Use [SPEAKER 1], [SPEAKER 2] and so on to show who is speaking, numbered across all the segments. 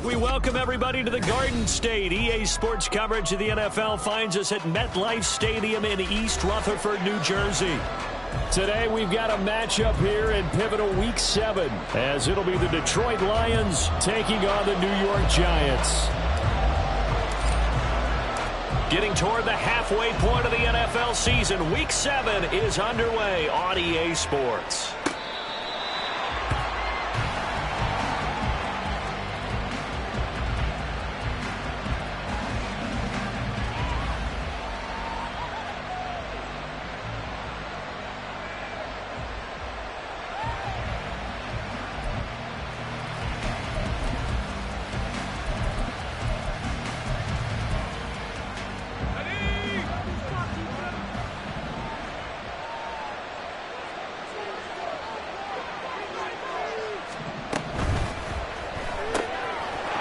[SPEAKER 1] We welcome everybody to the Garden State. EA Sports coverage of the NFL finds us at MetLife Stadium in East Rutherford, New Jersey. Today we've got a matchup here in pivotal Week 7, as it'll be the Detroit Lions taking on the New York Giants. Getting toward the halfway point of the NFL season, Week 7 is underway on EA Sports.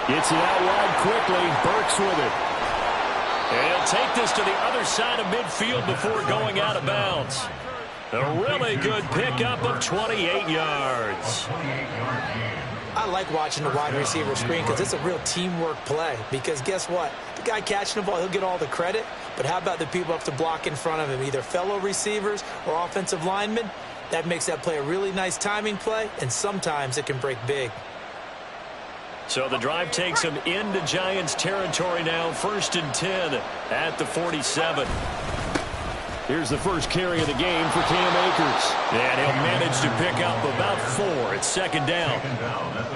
[SPEAKER 1] Gets it out wide quickly. Burks with it. And he'll take this to the other side of midfield before going out of bounds. A really good pickup of 28 yards.
[SPEAKER 2] I like watching the wide receiver screen because it's a real teamwork play. Because guess what? The guy catching the ball, he'll get all the credit. But how about the people up to block in front of him, either fellow receivers or offensive linemen? That makes that play a really nice timing play, and sometimes it can break big.
[SPEAKER 1] So the drive takes him into Giants territory now. 1st and 10 at the 47. Here's the first carry of the game for Cam Akers. And he'll manage to pick up about 4 at second down.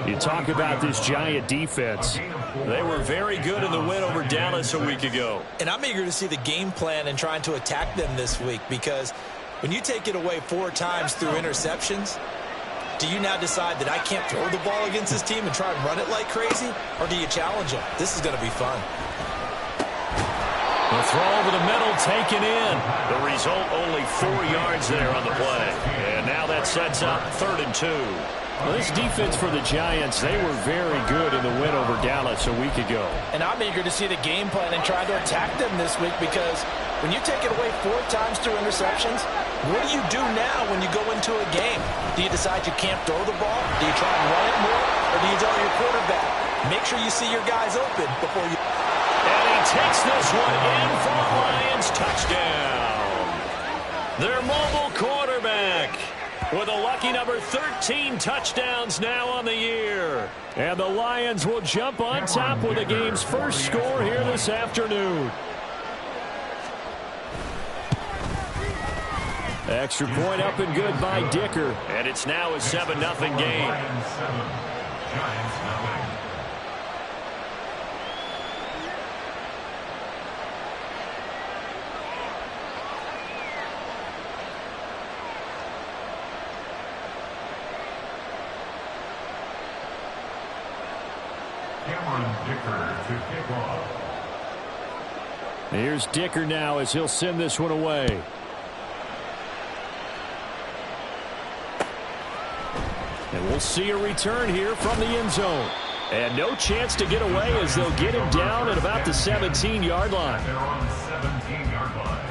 [SPEAKER 1] You talk about this Giant defense. They were very good in the win over Dallas a week ago.
[SPEAKER 2] And I'm eager to see the game plan and trying to attack them this week, because when you take it away 4 times through interceptions, do you now decide that I can't throw the ball against this team and try and run it like crazy? Or do you challenge them? This is going to be fun.
[SPEAKER 1] The throw over the middle taken in. The result, only 4 yards there on the play. And now that sets up 3rd and 2. Well, this defense for the Giants, they were very good in the win over Dallas a week ago.
[SPEAKER 2] And I'm eager to see the game plan and try to attack them this week, because when you take it away 4 times through interceptions, what do you do now when you go into a game? Do you decide you can't throw the ball? Do you try and run it more? Or do you tell your quarterback, make sure you see your guys open before you...
[SPEAKER 1] And he takes this one in for the Lions. Touchdown. Their mobile quarterback with a lucky number 13 touchdowns now on the year. And the Lions will jump on top with the game's first score here this afternoon. Extra point up and good by Dicker. And it's now a 7-0 game. Here's Dicker now as he'll send this one away. And we'll see a return here from the end zone. And no chance to get away as they'll get him down at about the 17-yard line.
[SPEAKER 3] They're on the 17-yard line.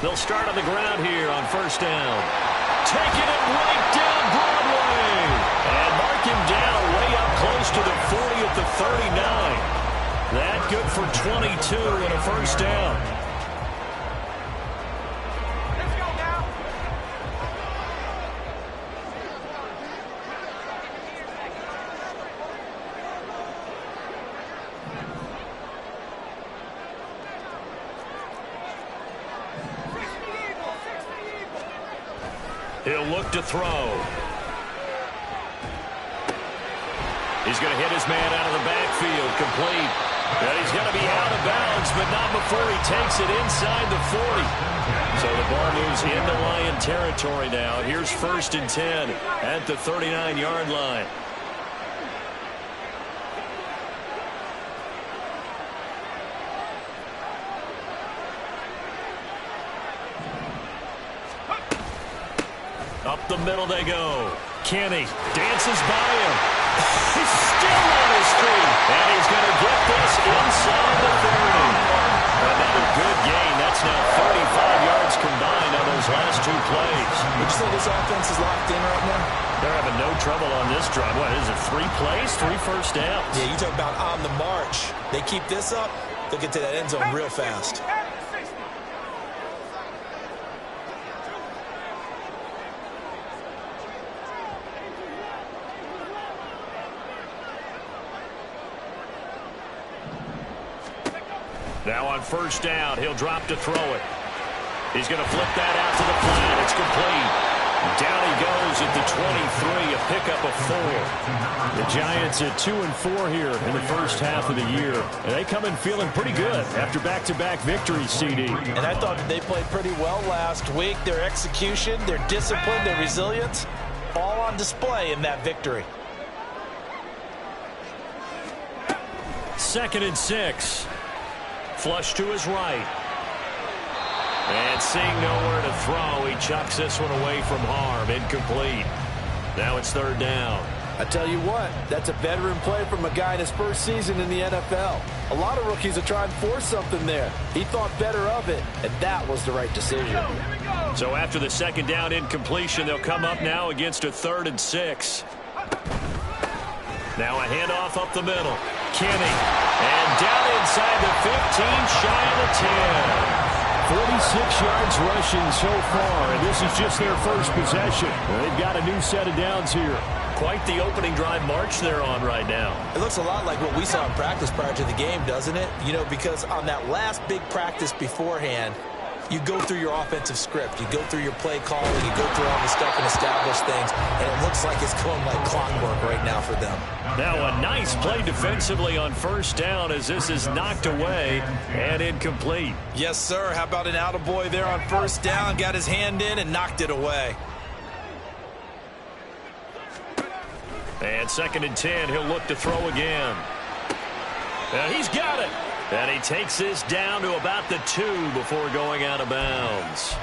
[SPEAKER 1] They'll start on the ground here on 1st down. Taking it right down Broadway. And mark him down way up close to the 40 at the 39. That good for 22 and a 1st down.
[SPEAKER 4] Let's go now.
[SPEAKER 1] He'll look to throw. He's going to hit his man out of the backfield, complete. And he's going to be out of bounds, but not before he takes it inside the 40. So the ball moves into Lion territory now. Here's 1st and 10 at the 39-yard line. Up the middle they go. Kenny dances by him. He's still on his feet. And he's going to get this inside the 30. Another good gain. That's now 35 yards combined on those last two plays.
[SPEAKER 2] Would you say this offense is locked in right now?
[SPEAKER 1] They're having no trouble on this drive. What is it, 3 plays, 3 first downs?
[SPEAKER 2] Yeah, you talk about on the march. They keep this up, they'll get to that end zone real fast.
[SPEAKER 1] Now on first down, he'll drop to throw it. He's going to flip that out to the flat. It's complete. Down he goes at the 23, a pickup of 4. The Giants at 2-4 here in the first half of the year. And they come in feeling pretty good after back-to-back victories, CD.
[SPEAKER 2] And I thought that they played pretty well last week. Their execution, their discipline, their resilience, all on display in that victory.
[SPEAKER 1] 2nd and 6. Flush to his right. And seeing nowhere to throw, he chucks this one away from harm. Incomplete. Now it's 3rd down.
[SPEAKER 5] I tell you what, that's a veteran play from a guy in his first season in the NFL. A lot of rookies are trying to force something there. He thought better of it, and that was the right decision.
[SPEAKER 1] So after the 2nd down incompletion, they'll come up now against a 3rd and 6. Now a handoff up the middle. Kenny. And down inside the 15, shy of the 10. 46 yards rushing so far, and this is just their first possession. They've got a new set of downs here. Quite the opening drive march they're on right now.
[SPEAKER 2] It looks a lot like what we saw in practice prior to the game, doesn't it? You know, because on that last big practice beforehand, you go through your offensive script. You go through your play calling. You go through all the stuff and establish things. And it looks like it's going like clockwork right now for them.
[SPEAKER 1] Now a nice play defensively on first down as this is knocked away and incomplete.
[SPEAKER 2] Yes, sir. How about an attaboy there on first down? Got his hand in and knocked it away.
[SPEAKER 1] And 2nd and 10, he'll look to throw again. And he's got it. And he takes this down to about the 2 before going out of bounds.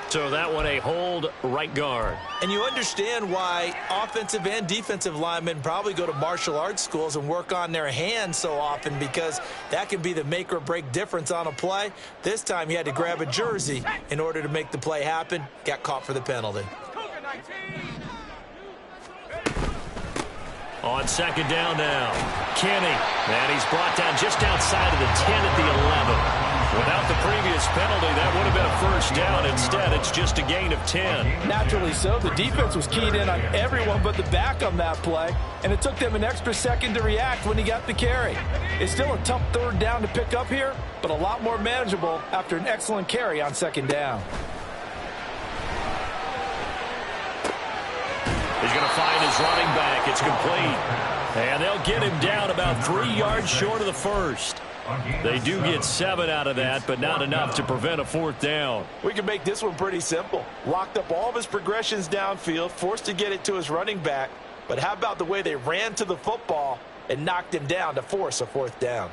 [SPEAKER 1] So that one a hold right guard.
[SPEAKER 2] And you understand why offensive and defensive linemen probably go to martial arts schools and work on their hands so often, because that can be the make or break difference on a play. This time he had to grab a jersey in order to make the play happen. Got caught for the penalty.
[SPEAKER 1] On 2nd down now, Kenny. And he's brought down just outside of the 10 at the 11. Without the previous penalty, that would have been a first down. Instead, it's just a gain of 10.
[SPEAKER 5] Naturally so. The defense was keyed in on everyone but the back on that play, and it took them an extra second to react when he got the carry. It's still a tough 3rd down to pick up here, but a lot more manageable after an excellent carry on 2nd down.
[SPEAKER 1] He's going to find his running back. It's complete. And they'll get him down about 3 yards short of the first. They do get 7 out of that, but not enough to prevent a 4th down.
[SPEAKER 5] We can make this one pretty simple. Locked up all of his progressions downfield, forced to get it to his running back. But how about the way they ran to the football and knocked him down to force a 4th down?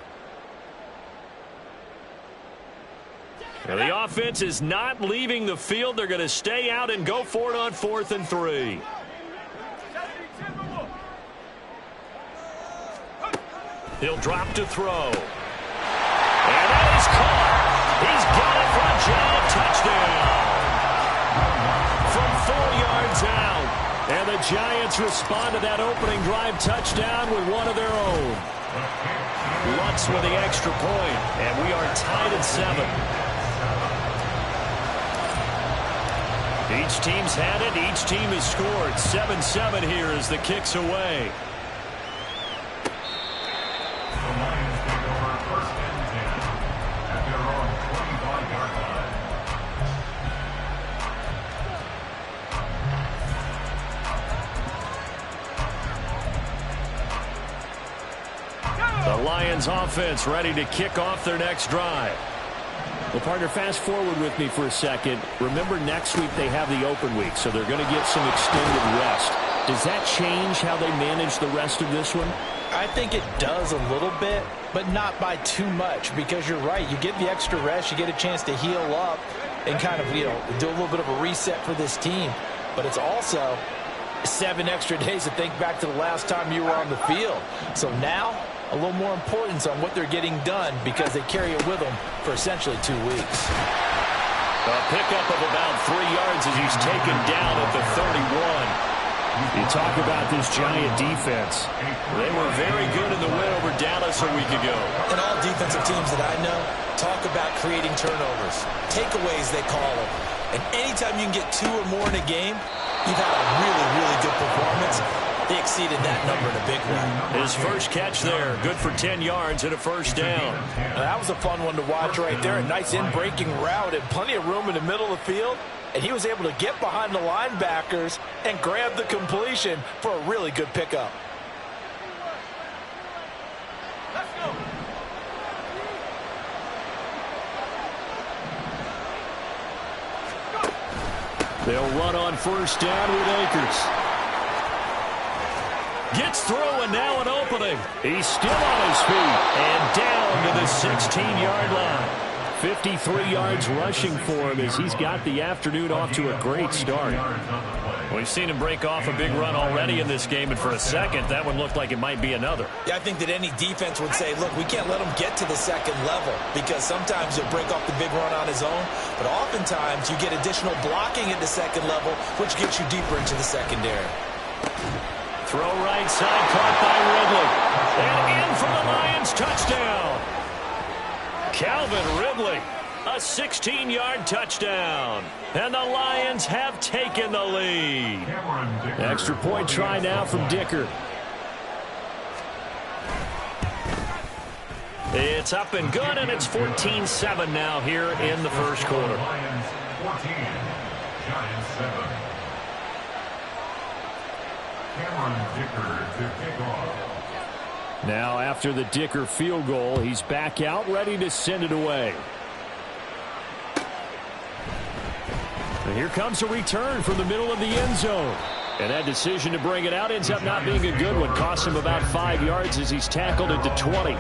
[SPEAKER 1] Now the offense is not leaving the field. They're going to stay out and go for it on 4th and 3. He'll drop to throw. And that is caught. He's got it for a giant touchdown. From 4 yards out. And the Giants respond to that opening drive touchdown with one of their own. Lutz with the extra point. And we are tied at 7. Each team's had it. Each team has scored. 7-7 here as the kick's away.
[SPEAKER 3] The Lions take over 1st and 10 at their own 25-yard line.
[SPEAKER 1] The Lions offense ready to kick off their next drive. Well, partner, fast forward with me for a second. Remember, next week they have the open week, so they're going to get some extended rest. Does that change how they manage the rest of this one?
[SPEAKER 2] I think it does a little bit, but not by too much, because you're right. You get the extra rest. You get a chance to heal up and kind of, do a little bit of a reset for this team. But it's also 7 extra days to think back to the last time you were on the field. So now
[SPEAKER 5] a little more importance on what they're getting done because they carry it with them for essentially 2 weeks.
[SPEAKER 1] A pickup of about 3 yards as he's taken down at the 31.
[SPEAKER 6] You talk about this Giant defense.
[SPEAKER 1] They were very good in the win over Dallas a week ago.
[SPEAKER 2] And all defensive teams that I know talk about creating turnovers, takeaways they call them. And anytime you can get 2 or more in a game, you've had a really, really good performance. They exceeded that number in a big way.
[SPEAKER 1] His first catch there, good for 10 yards and a first down.
[SPEAKER 5] Now, that was a fun one to watch right there. A nice in-breaking route and plenty of room in the middle of the field. And he was able to get behind the linebackers and grab the completion for a really good pickup.
[SPEAKER 4] Let's go.
[SPEAKER 1] They'll run on first down with Akers. Gets through and now an opening. He's still on his feet and down to the 16-yard line.
[SPEAKER 6] 53 yards rushing for him as he's got the afternoon off to a great start.
[SPEAKER 1] We've seen him break off a big run already in this game, and for a second, that one looked like it might be another.
[SPEAKER 2] Yeah, I think that any defense would say, look, we can't let him get to the second level because sometimes he'll break off the big run on his own, but oftentimes you get additional blocking at the second level, which gets you deeper into the secondary.
[SPEAKER 1] Throw right side, caught by Ridley. And in for the Lions, touchdown. Calvin Ridley, a 16-yard touchdown. And the Lions have taken the lead.
[SPEAKER 6] Extra point try now from Dicker.
[SPEAKER 1] It's up and good, and it's 14-7 now here in the first quarter.
[SPEAKER 3] Lions 14, Giants 7. Cameron Dicker to kick off.
[SPEAKER 6] Now after the Dicker field goal, he's back out ready to send it away.
[SPEAKER 1] And here comes a return from the middle of the end zone. And that decision to bring it out ends up not being a good one. Costs him about 5 yards as he's tackled at the 20.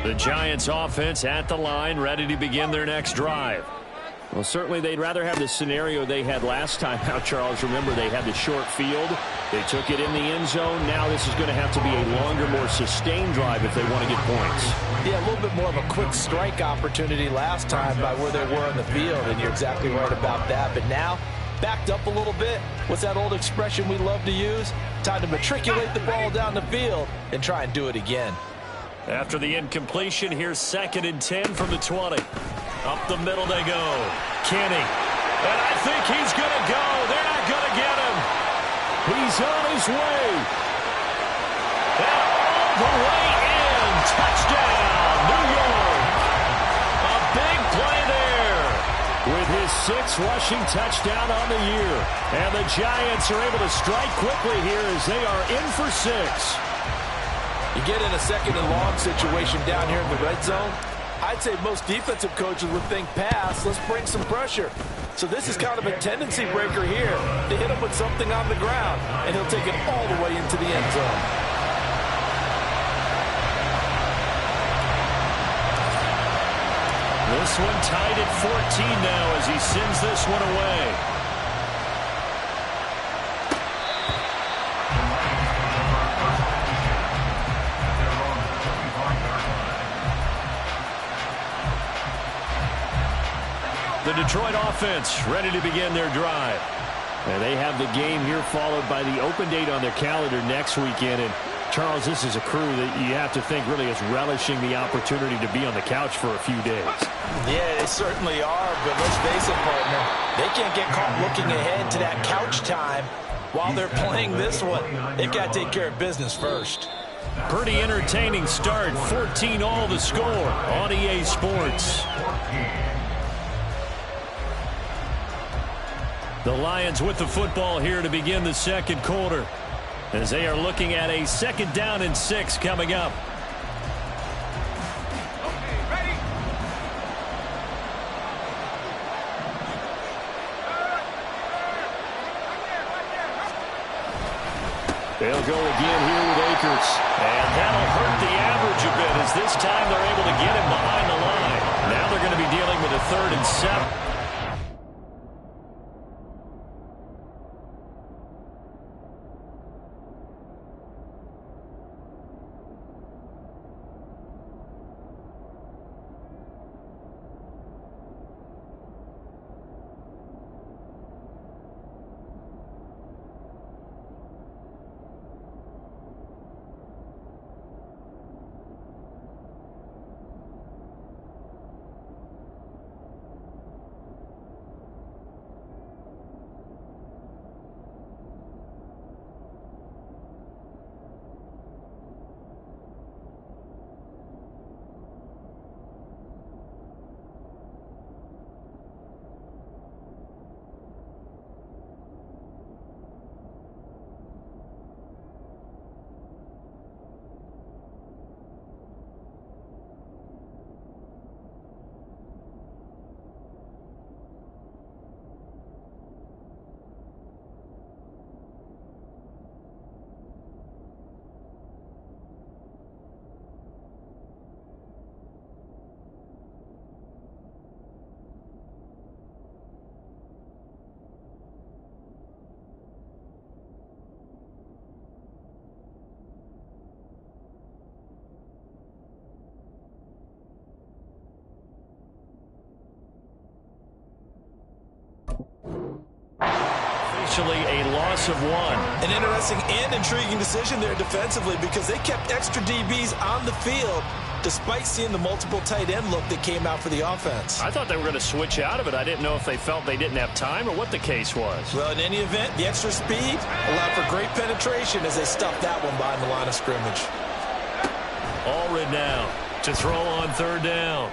[SPEAKER 1] The Giants offense at the line, ready to begin their next drive.
[SPEAKER 6] Well, certainly they'd rather have the scenario they had last time out, Charles. Remember, they had the short field. They took it in the end zone. Now this is going to have to be a longer, more sustained drive if they want to get points.
[SPEAKER 5] Yeah, a little bit more of a quick strike opportunity last time by where they were on the field, and you're exactly right about that. But now, backed up a little bit. What's that old expression we love to use? Time to matriculate the ball down the field and try and do it again.
[SPEAKER 1] After the incompletion, here's 2nd and 10 from the 20. Up the middle they go. Kenny. And I think he's going to go. They're not going to get him. He's on his way. And all the way in. Touchdown, New York. A big play there.
[SPEAKER 6] With his 6th rushing touchdown on the year.
[SPEAKER 1] And the Giants are able to strike quickly here as they are in for 6.
[SPEAKER 5] You get in a 2nd and long situation down here in the red zone, I'd say most defensive coaches would think pass, let's bring some pressure. So this is kind of a tendency breaker here to hit him with something on the ground, and he'll take it all the way into the end zone.
[SPEAKER 1] This one tied at 14 now as he sends this one away. The Detroit offense ready to begin their drive.
[SPEAKER 6] And they have the game here followed by the open date on their calendar next weekend. And, Charles, this is a crew that you have to think really is relishing the opportunity to be on the couch for a few days.
[SPEAKER 5] Yeah, they certainly are, but let's face it, partner. They can't get caught looking ahead to that couch time while they're playing this one. They've got to take care of business first.
[SPEAKER 1] Pretty entertaining start. 14-all the score on EA Sports. The Lions with the football here to begin the second quarter as they are looking at a 2nd down and 6 coming up.
[SPEAKER 4] Okay, ready?
[SPEAKER 1] They'll go again here with Akers. And that'll hurt the average a bit as this time they're able to get him behind the line. Now they're going to be dealing with a 3rd and 7. officially a loss of 1.
[SPEAKER 2] An interesting and intriguing decision there defensively because they kept extra DBs on the field despite seeing the multiple tight end look that came out for the offense.
[SPEAKER 1] I thought they were going to switch out of it. I didn't know if they felt they didn't have time or what the case was.
[SPEAKER 2] Well, in any event, the extra speed allowed for great penetration as they stuffed that one behind the line of scrimmage.
[SPEAKER 1] Allred now to throw on 3rd down.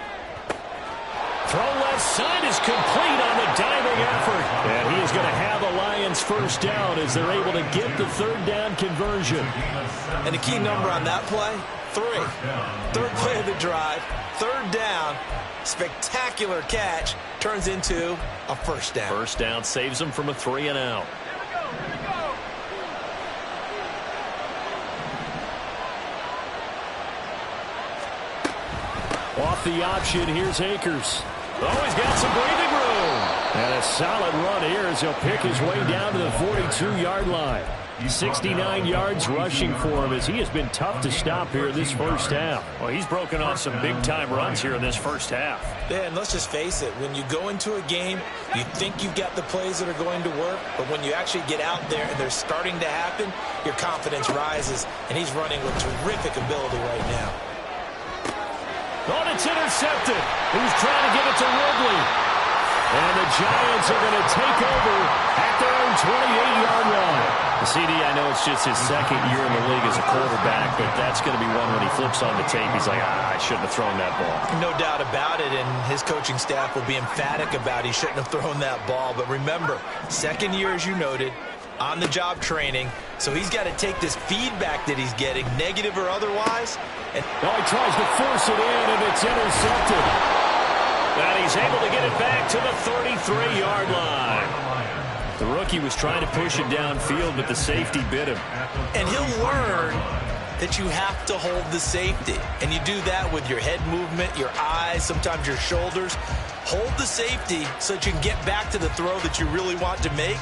[SPEAKER 1] Throw left side is complete on the diving effort. And he is going to have a Lions 1st down as they're able to get the 3rd down conversion.
[SPEAKER 2] And the key number on that play, 3. 3rd play of the drive, 3rd down, spectacular catch, turns into a 1st down.
[SPEAKER 1] 1st down saves them from a 3 and out. Off the option, here's Akers. Oh, he's got some breathing room. And a solid run here as he'll pick his way down to the 42-yard line. 69 yards rushing for him as he has been tough to stop here in this 1st half. Well, he's broken off some big-time runs here in this 1st half.
[SPEAKER 2] Yeah, and let's just face it. When you go into a game, you think you've got the plays that are going to work, but when you actually get out there and they're starting to happen, your confidence rises, and he's running with terrific ability right now.
[SPEAKER 1] Oh, it's intercepted. He's trying to give it to Ridley. And the Giants are going to take over at their own 28-yard line. CD, I know it's just his 2nd year in the league as a quarterback, but that's going to be one when he flips on the tape. He's like, I shouldn't have thrown that ball.
[SPEAKER 2] No doubt about it, and his coaching staff will be emphatic about he shouldn't have thrown that ball. But remember, 2nd year, as you noted, on-the-job training, so he's got to take this feedback that he's getting, negative or otherwise. And
[SPEAKER 1] well, he tries to force it in, and it's intercepted. And he's able to get it back to the 33-yard line. The rookie was trying to push it downfield, but the safety bit him.
[SPEAKER 2] And he'll learn that you have to hold the safety. And you do that with your head movement, your eyes, sometimes your shoulders. Hold the safety so that you can get back to the throw that you really want to make.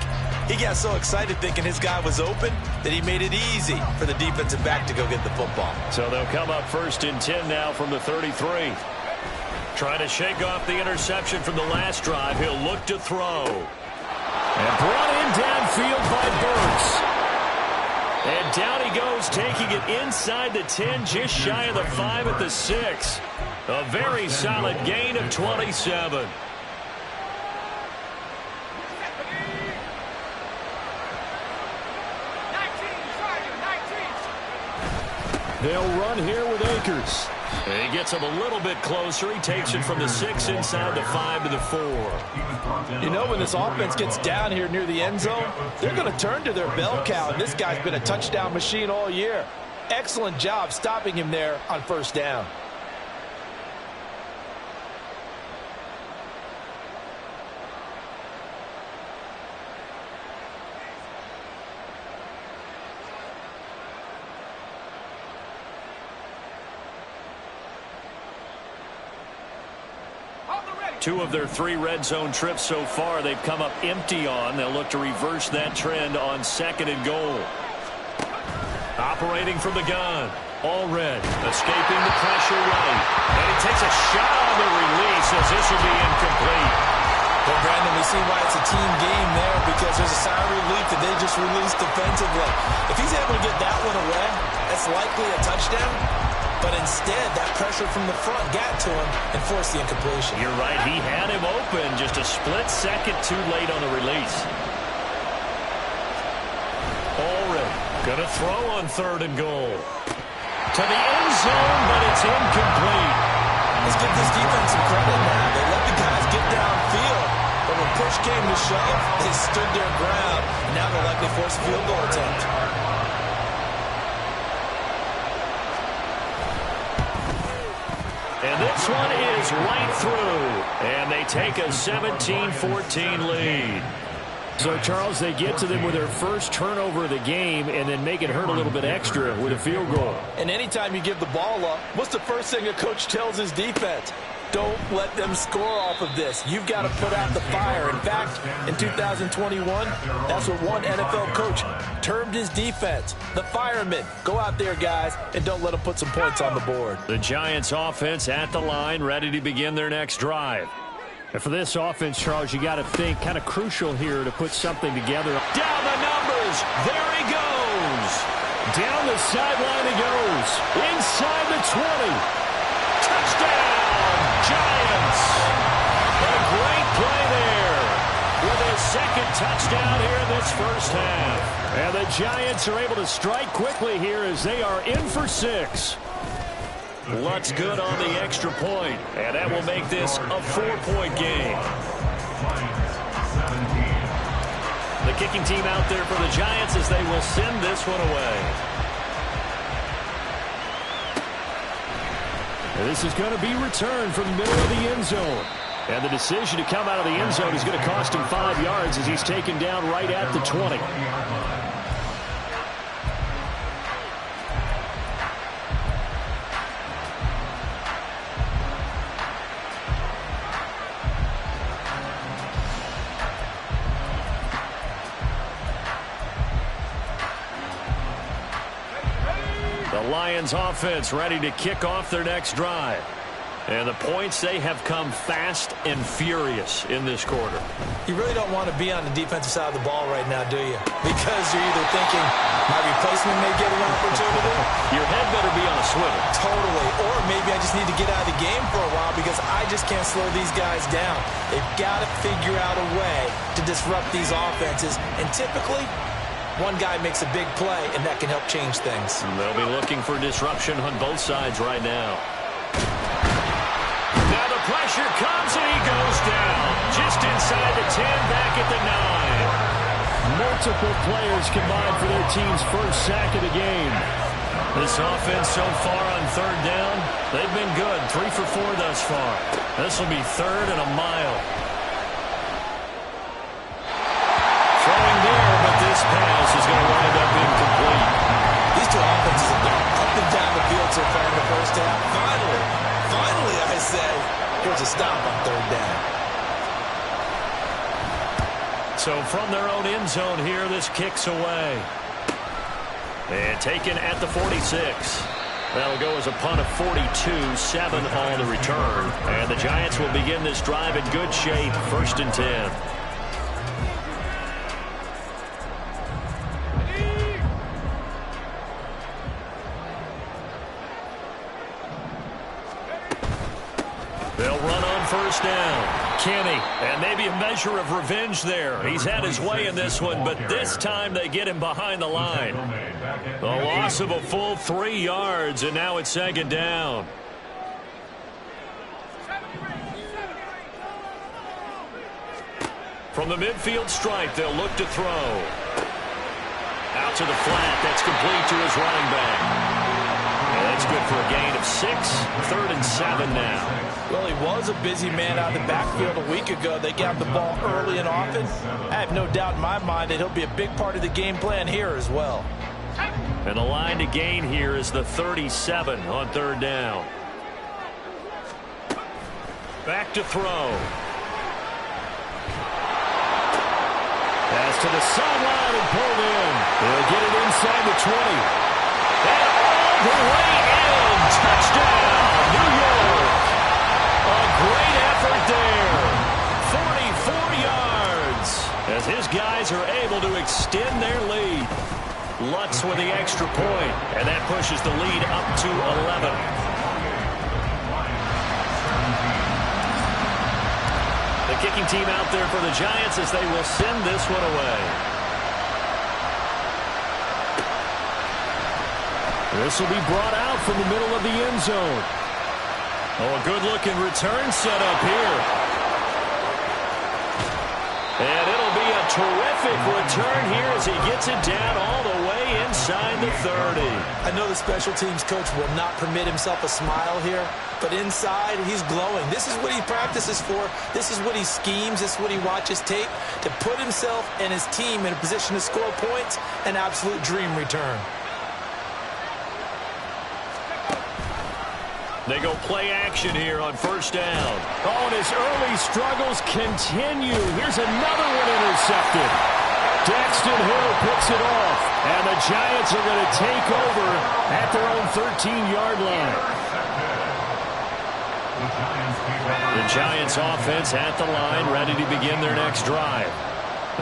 [SPEAKER 2] He got so excited thinking his guy was open that he made it easy for the defensive back to go get the football.
[SPEAKER 1] So they'll come up 1st and 10 now from the 33. Trying to shake off the interception from the last drive. He'll look to throw. And brought in downfield by Burks. And down he goes, taking it inside the 10, just shy of the 5 at the 6. A very solid gain of 27. They'll run here with Akers. And he gets him a little bit closer. He takes it from the 6 inside the 5 to the 4.
[SPEAKER 5] You know, when this offense gets down here near the end zone, they're going to turn to their bell cow, and this guy's been a touchdown machine all year. Excellent job stopping him there on 1st down.
[SPEAKER 1] Two of their 3 red zone trips so far, they've come up empty on. They'll look to reverse that trend on 2nd and goal. Operating from the gun. Allred escaping the pressure right. And he takes a shot on the release as this will be incomplete.
[SPEAKER 2] Well, Brandon, we see why it's a team game there because there's a sigh of relief that they just released defensively. If he's able to get that one away, that's likely a touchdown. But instead, that pressure from the front got to him and forced the incompletion.
[SPEAKER 1] You're right. He had him open just a split second too late on the release. Allred going to throw on 3rd and goal. To the end zone, but it's incomplete.
[SPEAKER 2] Let's give this defense some credit now. They let the guys get downfield. But when push came to shove, they stood their ground. And now they'll likely force a field goal attempt.
[SPEAKER 1] And this one is right through. And they take a 17-14 lead. So, Charles, they get to them with their first turnover of the game and then make it hurt a little bit extra with a field goal.
[SPEAKER 5] And anytime you give the ball up, what's the first thing a coach tells his defense? Don't let them score off of this. You've got to put out the fire. In fact, in 2021, that's what one NFL coach termed his defense, the firemen. Go out there, guys, and don't let them put some points on the board.
[SPEAKER 1] The Giants offense at the line, ready to begin their next drive.
[SPEAKER 6] And for this offense, Charles, you got to think kind of crucial here to put something together. Down the numbers. There he goes. Down the sideline he goes. Inside the 20. Touchdown, Giants. A great play there with his second touchdown here in this first half. And the Giants are able to strike quickly here as they are in for 6. Lutz good on the extra point, and that will make this a 4-point game. The kicking team out there for the Giants as they will send this one away. And this is going to be returned from the middle of the end zone. And the decision to come out of the end zone is going to cost him 5 yards as he's taken down right at the 20. Lions offense ready to kick off their next drive. And the points, they have come fast and furious in this quarter.
[SPEAKER 2] You really don't want to be on the defensive side of the ball right now, do you? Because you're either thinking, my replacement may get an opportunity.
[SPEAKER 6] Your head better be on a swivel.
[SPEAKER 2] Totally. Or maybe I just need to get out of the game for a while because I just can't slow these guys down. They've got to figure out a way to disrupt these offenses. And typically, one guy makes a big play, and that can help change things.
[SPEAKER 6] And they'll be looking for disruption on both sides right now. Now the pressure comes, and he goes down. Just inside the 10, back at the 9. Multiple players combined for their team's first sack of the game. This offense so far on third down, they've been good. 3 for 4 thus far. This will be 3rd and a mile. Throwing there, but this pass is going to wind up incomplete.
[SPEAKER 2] These two offenses have gone up and down the field so far in the first half. Finally, I say, here's a stop on third down.
[SPEAKER 6] So from their own end zone here, this kicks away. And taken at the 46. That'll go as a punt of 42, 7 on the return. And the Giants will begin this drive in good shape, 1st and 10. They'll run on 1st down. Kenny, and maybe a measure of revenge there. He's had his way in this one, but this time they get him behind the line. The loss of a full 3 yards, and now it's 2nd down. From the midfield stripe, they'll look to throw. Out to the flat. That's complete to his running back. That's good for a gain of 6. 3rd and 7 now.
[SPEAKER 5] Well, he was a busy man out of the backfield a week ago. They got the ball early and often. I have no doubt in my mind that he'll be a big part of the game plan here as well.
[SPEAKER 6] And the line to gain here is the 37 on 3rd down. Back to throw. Pass to the sideline and pulled in. He'll get it inside the 20. And all the way in. Touchdown, New York. A great effort there. 44 yards. As his guys are able to extend their lead. Lutz with the extra point. And that pushes the lead up to 11. The kicking team out there for the Giants as they will send this one away. This will be brought out from the middle of the end zone. Oh, a good-looking return set up here. And it'll be a terrific return here as he gets it down all the way inside the 30.
[SPEAKER 2] I know the special teams coach will not permit himself a smile here, but inside he's glowing. This is what he practices for. This is what he schemes. This is what he watches tape to put himself and his team in a position to score points. An absolute dream return.
[SPEAKER 6] They go play action here on 1st down. Oh, and his early struggles continue. Here's another one intercepted. Daxton Hill picks it off. And the Giants are going to take over at their own 13-yard line.
[SPEAKER 3] The Giants
[SPEAKER 1] The Giants offense at the line, ready to begin their next drive.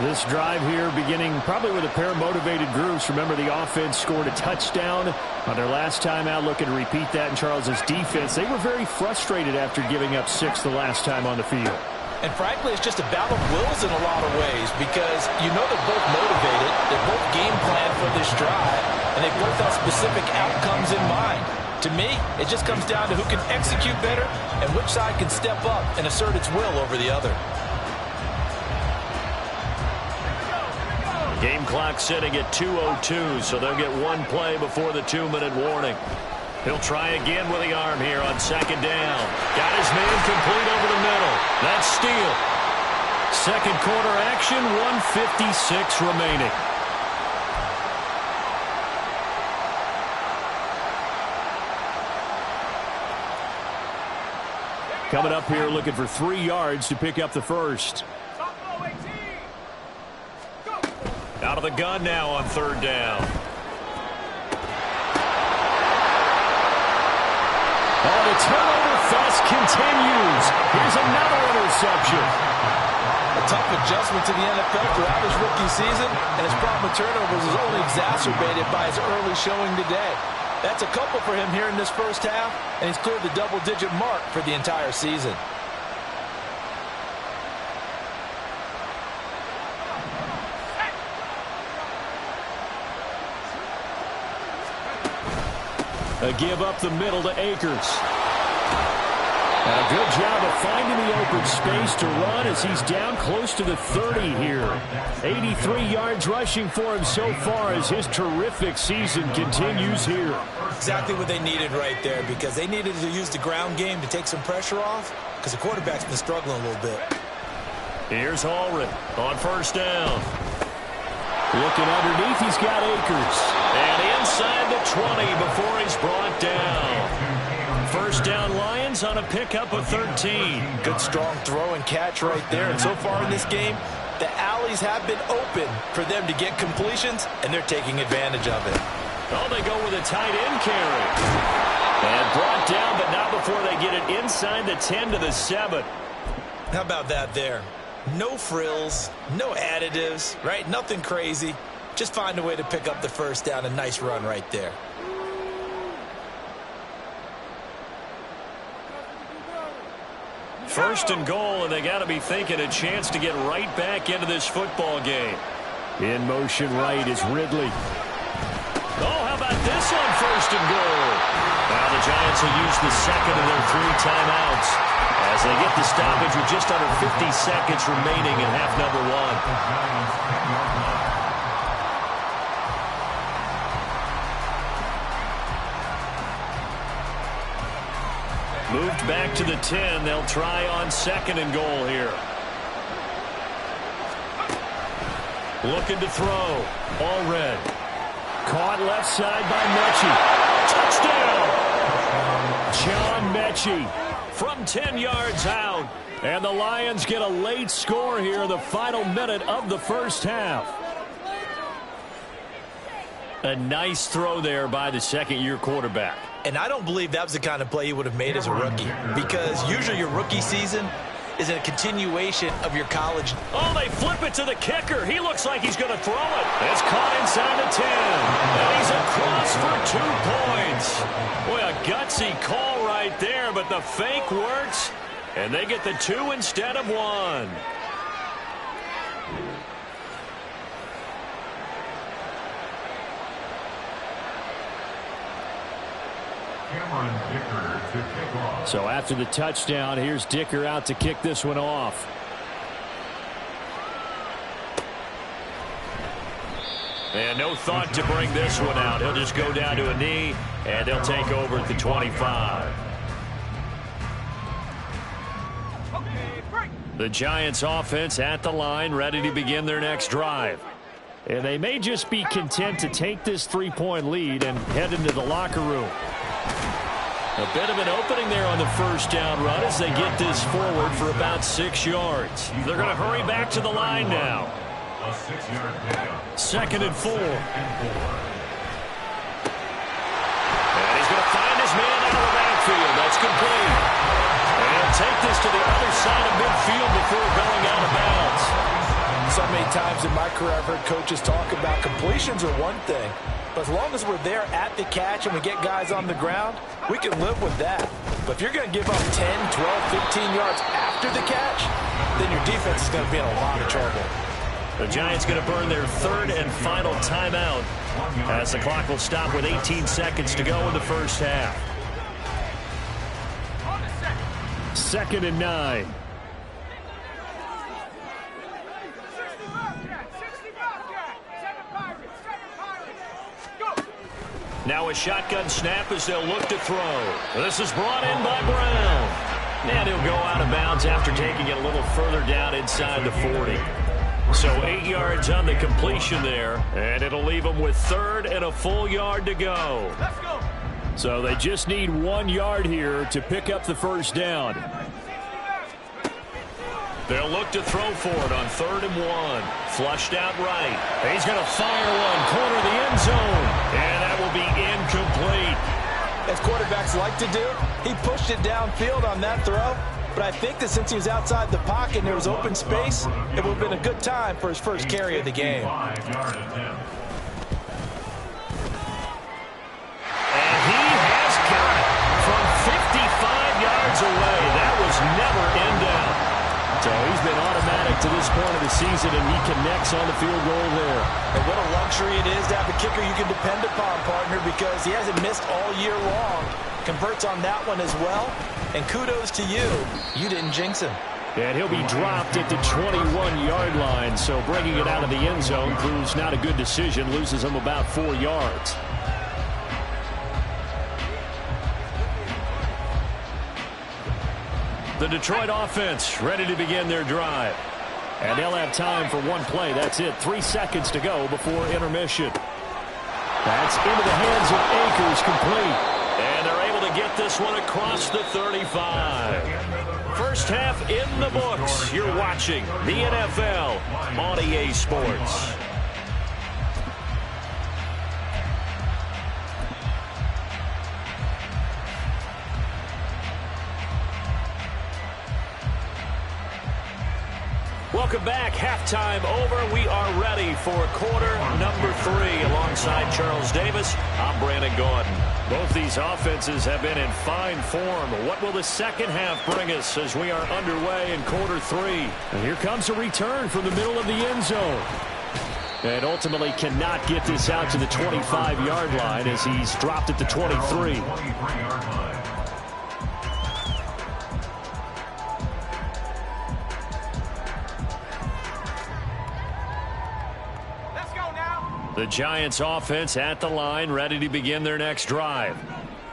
[SPEAKER 6] This drive here beginning probably with a pair of motivated groups. Remember, the offense scored a touchdown on their last time out, looking to repeat that in Charles's defense. They were very frustrated after giving up 6 the last time on the field.
[SPEAKER 5] And frankly, it's just a battle of wills in a lot of ways because you know they're both motivated, they're both game planned for this drive, and they both have specific outcomes in mind. To me, it just comes down to who can execute better and which side can step up and assert its will over the other.
[SPEAKER 1] Game clock sitting at 2:02, so they'll get one play before the 2-minute warning. He'll try again with the arm here on second down. Got his man complete over the middle. That's Steele. Second quarter action, 1:56 remaining.
[SPEAKER 6] Coming up here looking for 3 yards to pick up the first.
[SPEAKER 1] Out of the gun now on third down.
[SPEAKER 6] Oh, the turnover fest continues. Here's another interception.
[SPEAKER 5] A tough adjustment to the NFL throughout his rookie season, and his problem with turnovers is only exacerbated by his early showing today. That's a couple for him here in this first half, and he's cleared the double-digit mark for the entire season.
[SPEAKER 6] A give up the middle to Akers. And a good job of finding the open space to run as he's down close to the 30 here. 83 yards rushing for him so far as his terrific season continues here.
[SPEAKER 2] Exactly what they needed right there because they needed to use the ground game to take some pressure off because the quarterback's been struggling a little bit.
[SPEAKER 1] Here's Hallred on first down.
[SPEAKER 6] Looking underneath, he's got Akers.
[SPEAKER 1] And inside the 20 before he's brought down. First down Lions on a pickup of 13.
[SPEAKER 5] Good strong throw and catch right there. And so far in this game, the alleys have been open for them to get completions, and they're taking advantage of it.
[SPEAKER 1] Oh, they go with a tight end carry. And brought down, but not before they get it inside the 10 to the 7.
[SPEAKER 2] How about that there? No frills, no additives, right? Nothing crazy. Just find a way to pick up the first down. A nice run right there.
[SPEAKER 1] First and goal, and they got to be thinking a chance to get right back into this football game.
[SPEAKER 6] In motion right is Ridley.
[SPEAKER 1] Oh, how about this on first and goal? Now the Giants will use the second of their 3 timeouts as they get the stoppage with just under 50 seconds remaining in half number 1. Moved back to the 10. They'll try on second and goal here. Looking to throw. All red.
[SPEAKER 6] Caught left side by Mechie. Touchdown! John Mechie from 10 yards out. And the Lions get a late score here in the final minute of the first half.
[SPEAKER 1] A nice throw there by the second-year quarterback.
[SPEAKER 2] And I don't believe that was the kind of play he would have made as a rookie because usually your rookie season is a continuation of your college.
[SPEAKER 1] Oh, they flip it to the kicker. He looks like he's going to throw it. It's caught inside the 10. And he's across for 2 points. Boy, a gutsy call right there, but the fake works. And they get the 2 instead of 1.
[SPEAKER 6] So after the touchdown, here's Dicker out to kick this one off.
[SPEAKER 1] And no thought to bring this one out. He'll just go down to a knee, and they'll take over at the 25. The Giants offense at the line, ready to begin their next drive.
[SPEAKER 6] And they may just be content to take this 3-point lead and head into the locker room.
[SPEAKER 1] A bit of an opening there on the first down run as they get this forward for about 6 yards. They're going to hurry back to the line now.
[SPEAKER 3] A 6-yard pickup.
[SPEAKER 1] Second and 4. And he's going to find his man out of the backfield. That's complete. And They'll take this to the other side of midfield before going out of bounds.
[SPEAKER 5] So many times in my career I've heard coaches talk about completions are one thing, but as long as we're there at the catch and we get guys on the ground, we can live with that. But if you're going to give up 10, 12, 15 yards after the catch, then your defense is going to be in a lot of trouble.
[SPEAKER 1] The Giants going to burn their third and final timeout as the clock will stop with 18 seconds to go in the first half.
[SPEAKER 6] 2nd and 9.
[SPEAKER 1] Now a shotgun snap as they'll look to throw. This is brought in by Brown. And he'll go out of bounds after taking it a little further down inside the 40. So 8 yards on the completion there, and it'll leave them with 3rd and a full yard to go.
[SPEAKER 4] Let's go.
[SPEAKER 6] So they just need 1 yard here to pick up the first down.
[SPEAKER 1] They'll look to throw for it on 3rd and 1. Flushed out right. He's going to fire one, corner the end zone, and that will be incomplete.
[SPEAKER 5] As quarterbacks like to do, he pushed it downfield on that throw, but I think that since he was outside the pocket and there was open space, it would have been a good time for his first carry of the game.
[SPEAKER 1] And he has got it from 55 yards away. That was never in doubt.
[SPEAKER 6] So he's been automatic to this point of the season, and he connects on the field goal there.
[SPEAKER 5] And what a luxury it is to have a kicker you can depend upon, partner, because he hasn't missed all year long. Converts on that one as well. And kudos to you. You didn't jinx him.
[SPEAKER 6] And he'll be dropped at the 21-yard line, so bringing it out of the end zone proves not a good decision, loses him about 4 yards.
[SPEAKER 1] The Detroit offense ready to begin their drive.
[SPEAKER 6] And they'll have time for one play. That's it. 3 seconds to go before intermission. That's into the hands of Akers, complete.
[SPEAKER 1] And they're able to get this one across the 35. First half in the books. You're watching the NFL on EA Sports. Welcome back. Halftime over. We are ready for quarter number 3. Alongside Charles Davis, I'm Brandon Gaudin.
[SPEAKER 6] Both these offenses have been in fine form. What will the second half bring us as we are underway in quarter 3? And here comes a return from the middle of the end zone. And ultimately cannot get this out to the 25-yard line as he's dropped at the 23.
[SPEAKER 1] The Giants offense at the line, ready to begin their next drive.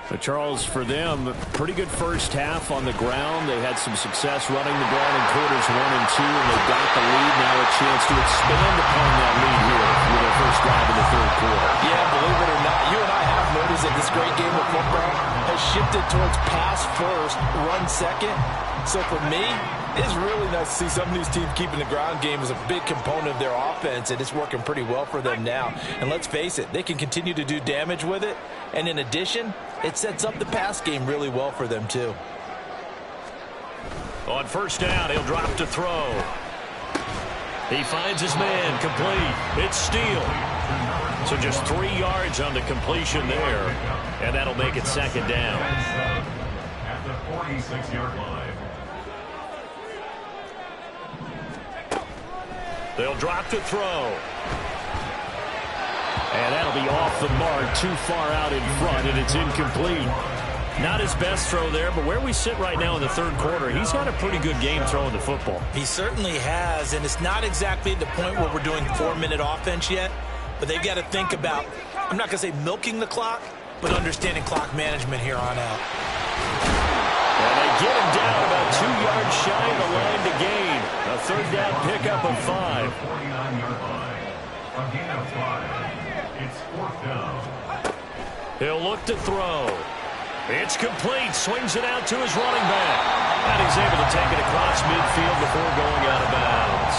[SPEAKER 6] But Charles, for them, pretty good first half on the ground. They had some success running the ball in quarters 1 and 2, and they got the lead. Now a chance to expand upon that lead here with their first drive in the third quarter.
[SPEAKER 5] Yeah, believe it or not, you and I have noticed that this great game of football has shifted towards pass first, run second. So for me, it's really nice to see some of these teams keeping the ground game as a big component of their offense, and it's working pretty well for them now. And let's face it, they can continue to do damage with it. And in addition, it sets up the pass game really well for them, too.
[SPEAKER 1] On first down, he'll drop to throw. He finds his man, complete. It's Steele. So just 3 yards on the completion there, and that'll make it second down.
[SPEAKER 3] At the 46-yard line.
[SPEAKER 1] They'll drop to throw.
[SPEAKER 6] And that'll be off the mark, too far out in front, and it's incomplete.
[SPEAKER 1] Not his best throw there, but where we sit right now in the third quarter, he's had a pretty good game throwing the football.
[SPEAKER 2] He certainly has, and it's not exactly at the point where we're doing 4-minute offense yet, but they've got to think about, I'm not going to say milking the clock, but understanding clock management here on out.
[SPEAKER 1] And they get him down about 2 yards shy of the line to gain. A third down pickup of 5.
[SPEAKER 3] 49-yard line. A gain of 5. It's 4th down.
[SPEAKER 1] He'll look to throw. It's complete. Swings it out to his running back. And he's able to take it across midfield before going out of bounds.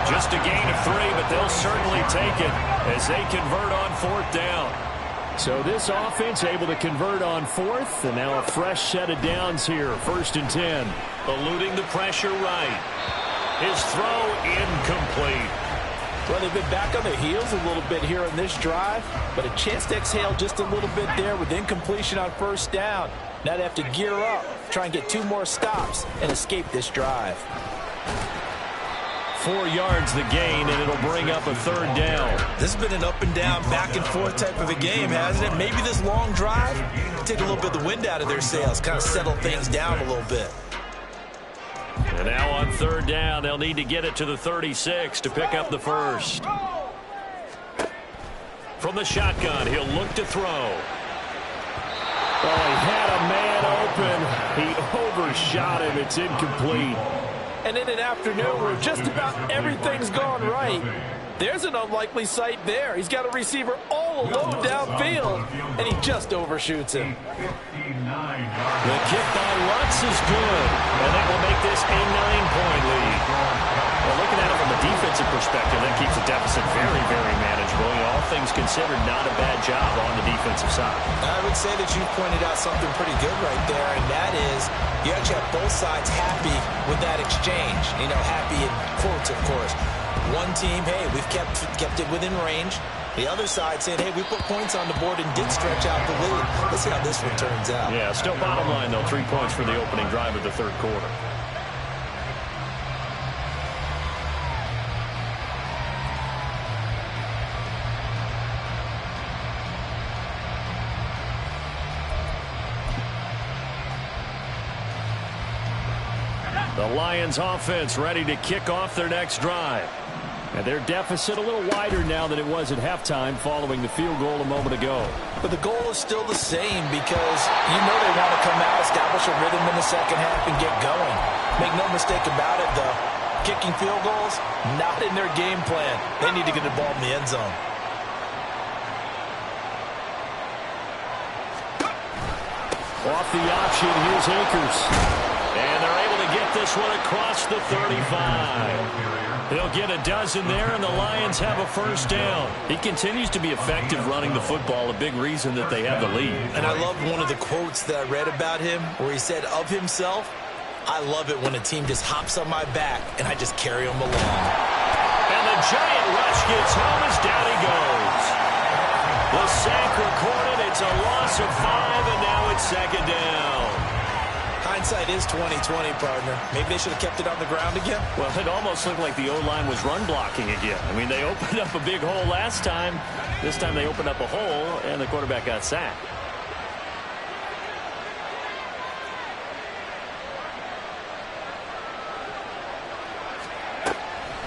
[SPEAKER 1] Just a gain of 3, but they'll certainly take it as they convert on 4th down.
[SPEAKER 6] So this offense able to convert on fourth, and now a fresh set of downs here, 1st and 10.
[SPEAKER 1] Eluding the pressure right. His throw incomplete.
[SPEAKER 5] Well, they've been back on their heels a little bit here in this drive, but a chance to exhale just a little bit there with incompletion on 1st down. Now they have to gear up, try and get 2 more stops, and escape this drive.
[SPEAKER 1] 4 yards the gain, and it'll bring up a 3rd down.
[SPEAKER 2] This has been an up and down, back and forth type of a game, hasn't it? Maybe this long drive take a little bit of the wind out of their sails, kind of settle things down a little bit.
[SPEAKER 1] And now on 3rd down, they'll need to get it to the 36 to pick up the first. From the shotgun, he'll look to throw.
[SPEAKER 6] Oh, he had a man open. He overshot him. It's incomplete.
[SPEAKER 5] And in an afternoon where just about everything's gone right, there's an unlikely sight there. He's got a receiver all alone downfield, and he just overshoots him.
[SPEAKER 1] The kick by Lutz is good, and that will make this a 9-point lead. Well, looking at it from a defensive perspective, that keeps the deficit very, very manageable. You know, all things considered, not a bad job on the defensive side.
[SPEAKER 2] I would say that you pointed out something pretty good right there, and that is you actually have both sides happy with that exchange. You know, happy in quotes, of course. One team, hey, we've kept it within range. The other side saying, hey, we put points on the board and did stretch out the lead. Let's see how this one turns out.
[SPEAKER 1] Yeah, still bottom line, though, 3 points for the opening drive of the 3rd quarter. The Lions offense ready to kick off their next drive. And their deficit a little wider now than it was at halftime following the field goal a moment ago.
[SPEAKER 2] But the goal is still the same because you know they want to come out, establish a rhythm in the second half, and get going. Make no mistake about it, though. Kicking field goals, not in their game plan. They need to get the ball in the end zone.
[SPEAKER 1] Off the option, here's Akers. And they're able to get this one across the 35. They'll get a dozen there, and the Lions have a 1st down. He continues to be effective running the football, a big reason that they have the lead.
[SPEAKER 2] And I loved one of the quotes that I read about him where he said of himself, I love it when a team just hops on my back and I just carry them along.
[SPEAKER 1] And the giant rush gets home as down he goes. The sack recorded. It's a loss of 5, and now it's 2nd down.
[SPEAKER 2] Hindsight is 20/20, partner. Maybe they should have kept it on the ground again.
[SPEAKER 1] Well, it almost looked like the O-line was run blocking again. I mean, they opened up a big hole last time. This time they opened up a hole, and the quarterback got sacked.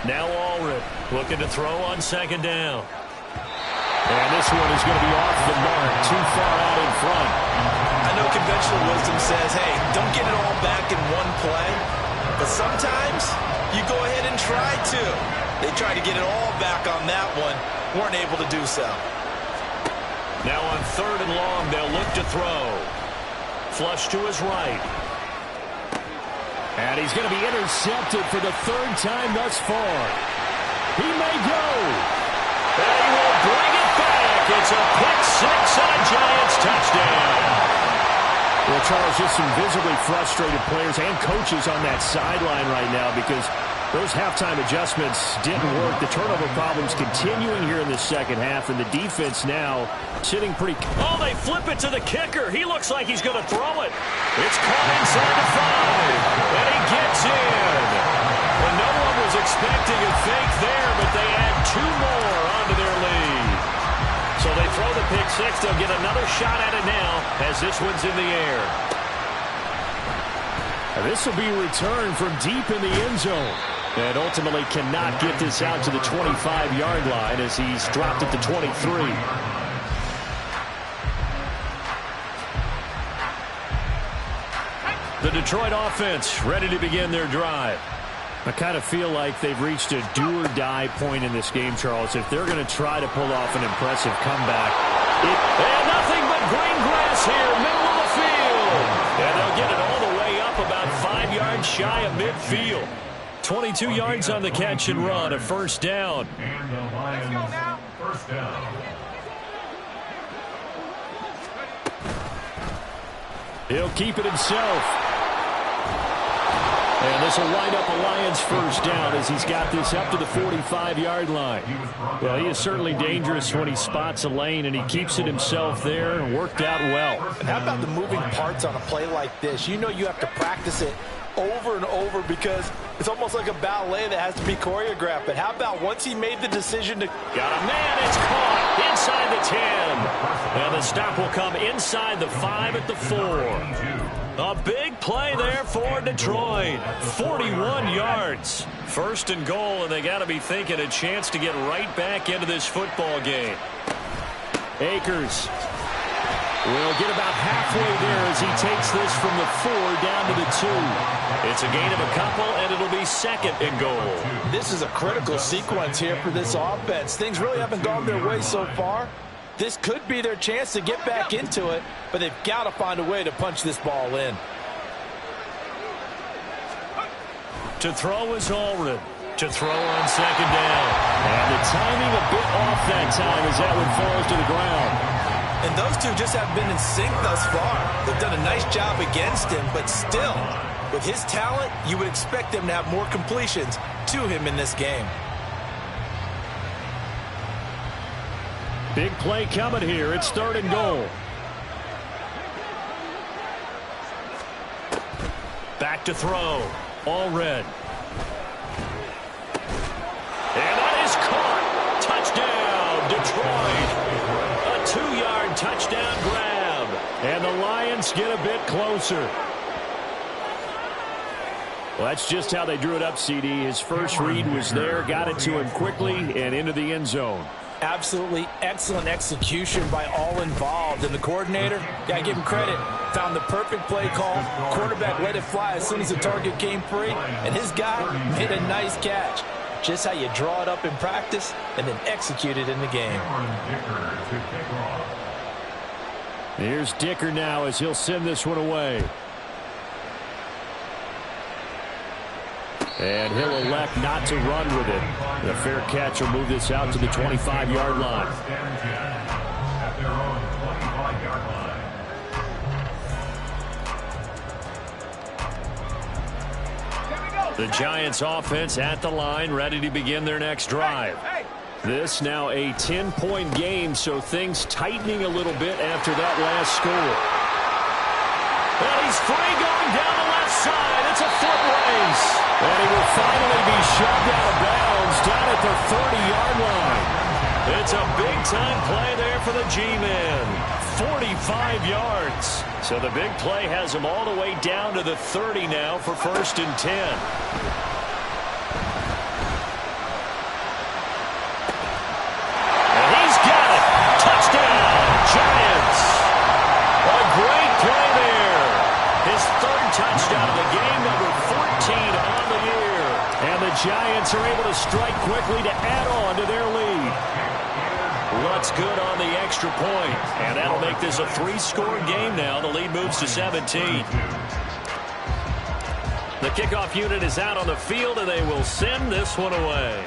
[SPEAKER 1] Now Allred looking to throw on 2nd down. And this one is going to be off the mark, too far out in front.
[SPEAKER 2] I know conventional wisdom says, hey, don't get it all back in one play. But sometimes you go ahead and try to. They tried to get it all back on that one. Weren't able to do so.
[SPEAKER 1] Now on 3rd and long, they'll look to throw. Flush to his right.
[SPEAKER 6] And he's going to be intercepted for the 3rd time thus far. He may go.
[SPEAKER 1] And he will bring it back. It's a pick 6 and a Giants touchdown.
[SPEAKER 6] Well, Charles, just some visibly frustrated players and coaches on that sideline right now because those halftime adjustments didn't work. The turnover problems continuing here in the second half, and the defense now sitting pretty...
[SPEAKER 1] Oh, they flip it to the kicker. He looks like he's going to throw it. It's caught inside the 5, and he gets in. Well, no one was expecting a fake there, but they add 2 more onto their lead. So they throw the pick 6. They'll get another shot at it now as this one's in the air.
[SPEAKER 6] And this will be returned from deep in the end zone. And ultimately cannot get this out to the 25-yard line as he's dropped it to 23.
[SPEAKER 1] The Detroit offense ready to begin their drive.
[SPEAKER 6] I kind of feel like they've reached a do-or-die point in this game, Charles. If they're going to try to pull off an impressive comeback.
[SPEAKER 1] And nothing but green grass here, middle of the field. And they'll get it all the way up about 5 yards shy of midfield. 22 yards on the catch and run, a 1st down.
[SPEAKER 3] And the Lions, 1st down.
[SPEAKER 6] He'll keep it himself. And this will wind up a Lions first down as he's got this up to the 45-yard line. Well, he is certainly dangerous when he spots a lane, and he keeps it himself there and worked out well.
[SPEAKER 5] And how about the moving parts on a play like this? You know you have to practice it over and over because it's almost like a ballet that has to be choreographed. But how about once he made the decision to...
[SPEAKER 1] Got a man, it's caught inside the 10. And the stop will come inside the 5 at the 4. A big play there for Detroit. 41 yards. First and goal, and they got to be thinking a chance to get right back into this football game.
[SPEAKER 6] Akers will get about halfway there as he takes this from the 4 down to the 2.
[SPEAKER 1] It's a gain of a couple, and it'll be second and goal.
[SPEAKER 5] This is a critical sequence here for this offense. Things really haven't gone their way so far. This could be their chance to get back into it, but they've got to find a way to punch this ball in.
[SPEAKER 1] To throw is Allred. To throw on second down.
[SPEAKER 6] And the timing a bit off that time as that one falls to the ground.
[SPEAKER 2] And those two just haven't been in sync thus far. They've done a nice job against him, but still, with his talent, you would expect them to have more completions to him in this game.
[SPEAKER 6] Big play coming here. It's third and goal.
[SPEAKER 1] Back to throw. Allred. And that is caught. Touchdown, Detroit. A 2-yard touchdown grab.
[SPEAKER 6] And the Lions get a bit closer. Well, that's just how they drew it up, CD. His first read was there, got it to him quickly, and into the end zone.
[SPEAKER 5] Absolutely excellent execution by all involved. And the coordinator, got to give him credit, found the perfect play call. Quarterback let it fly as soon as the target came free. And his guy made a nice catch. Just how you draw it up in practice and then execute it in the game.
[SPEAKER 6] Here's Dicker now as he'll send this one away. And he'll elect not to run with it. The fair catch will move this out to the 25-yard line.
[SPEAKER 3] At their own 25-yard line.
[SPEAKER 1] The Giants offense at the line, ready to begin their next drive.
[SPEAKER 6] This now a 10-point game, so things tightening a little bit after that last score.
[SPEAKER 1] And he's free going down the left side. It's a foot race.
[SPEAKER 6] And he will finally be shoved out of bounds down at the 30-yard line.
[SPEAKER 1] It's a big-time play there for the G-Men. 45 yards. So the big play has him all the way down to the 30 now for first and 10. And he's got it. Touchdown, Giants. A great play there. His third touchdown of the game, number 14 on the year.
[SPEAKER 6] And the Giants are able to strike quickly to add on to their lead.
[SPEAKER 1] What's good on the extra point? And that'll make this a 3-score game now. The lead moves to 17. The kickoff unit is out on the field, and they will send this one away.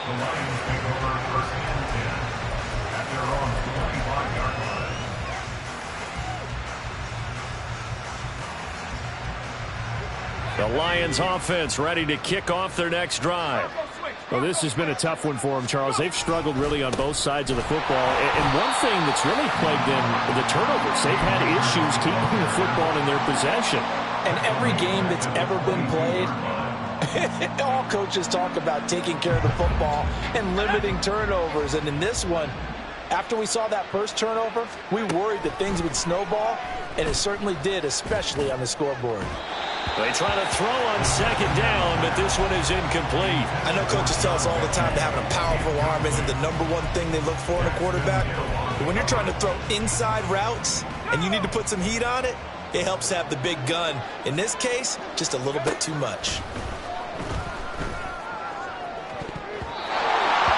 [SPEAKER 3] The Lions take over first and 10 at their own 25-yard line.
[SPEAKER 1] The Lions offense ready to kick off their next drive.
[SPEAKER 6] Well, this has been a tough one for them, Charles. They've struggled really on both sides of the football. And one thing that's really plagued them, the turnovers. They've had issues keeping the football in their possession.
[SPEAKER 5] And every game that's ever been played, all coaches talk about taking care of the football and limiting turnovers. And in this one, after we saw that first turnover, we worried that things would snowball, and it certainly did, especially on the scoreboard.
[SPEAKER 1] They try to throw on second down, but this one is incomplete.
[SPEAKER 2] I know coaches tell us all the time that having a powerful arm isn't the #1 thing they look for in a quarterback. But when you're trying to throw inside routes and you need to put some heat on it, it helps to have the big gun. In this case, just a little bit too much.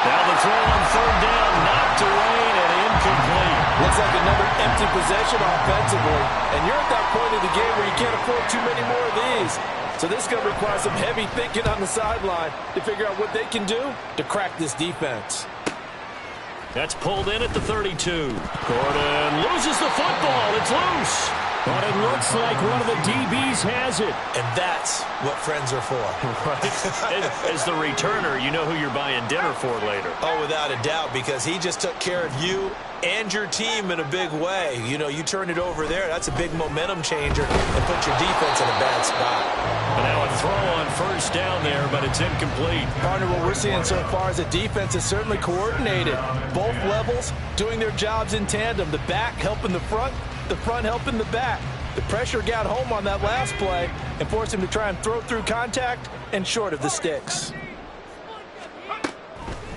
[SPEAKER 1] Now the throw on third down, knocked away and incomplete.
[SPEAKER 5] Looks like another empty possession offensively. And you're at that point of the game where you can't afford too many more of these. So this is going to require some heavy thinking on the sideline to figure out what they can do to crack this defense.
[SPEAKER 1] That's pulled in at the 32. Gordon loses the football. It's loose.
[SPEAKER 6] But it looks like one of the DBs has it.
[SPEAKER 2] And that's what friends are for.
[SPEAKER 1] Right. As the returner, you know who you're buying dinner for later.
[SPEAKER 2] Oh, without a doubt, because he just took care of you and your team in a big way. You know, you turn it over there, that's a big momentum changer and put your defense in a bad spot.
[SPEAKER 1] And now a throw on first down there, but it's incomplete.
[SPEAKER 5] Partner, what we're seeing so far is the defense is certainly coordinated. Both levels doing their jobs in tandem. The back helping the front helping the back. The pressure got home on that last play and forced him to try and throw through contact and short of the sticks.